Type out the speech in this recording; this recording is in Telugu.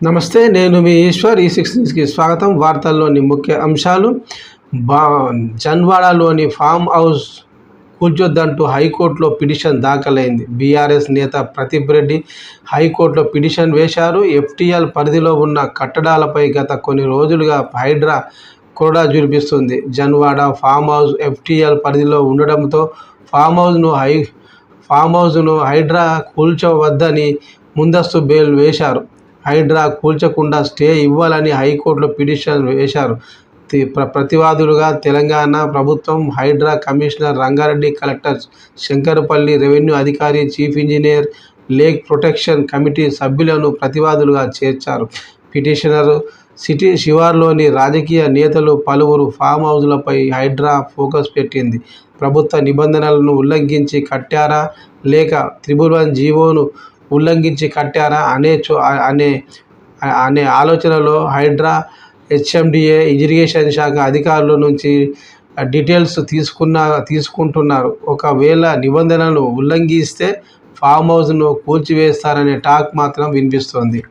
నమస్తే, నేను మీ ఈశ్వర్. ఈ6 న్యూస్కి స్వాగతం. వార్తల్లోని ముఖ్య అంశాలు. జన్వాడలోని ఫామ్ హౌస్ కూల్చొద్దంటూ హైకోర్టులో పిటిషన్ దాఖలైంది. బీఆర్ఎస్ నేత ప్రదీప్ రెడ్డి హైకోర్టులో పిటిషన్ వేశారు. ఎఫ్టీఎల్ పరిధిలో ఉన్న కట్టడాలపై గత కొన్ని రోజులుగా హైడ్రా కొరడా జురిపిస్తుంది. జన్వాడ ఫామ్ హౌస్ ఎఫ్టీఎల్ పరిధిలో ఉండడంతో ఫామ్ హౌస్ను హైడ్రా కూల్చవద్దని ముందస్తు బెయిల్ వేశారు. హైడ్రా కూల్చకుండా స్టే ఇవ్వాలని హైకోర్టులో పిటిషన్ వేశారు. ప్రతివాదులుగా తెలంగాణ ప్రభుత్వం, Hydraa commissioner Rangareddy, collector Shankarpalli, revenue అధికారి, chief engineer, lake protection committee సభ్యులను ప్రతివాదులుగా చేర్చారు. పిటిషనర్ సిటీ శివార్లోని రాజకీయ నేతలు, పలువురు ఫామ్ హౌస్లపై హైడ్రా ఫోకస్ పెట్టింది. ప్రభుత్వ నిబంధనలను ఉల్లంఘించి కట్టారా లేక 111 జీవోను ఉల్లంఘించి కట్టారా అనే ఆలోచనలో హైడ్రా, హెచ్ఎండిఏ, ఇరిగేషన్ శాఖ అధికారుల నుంచి డీటెయిల్స్ తీసుకుంటున్నారు. ఒకవేళ నిబంధనలను ఉల్లంఘిస్తే ఫామ్ హౌస్ను కూల్చివేస్తారనే టాక్ మాత్రం వినిపిస్తోంది.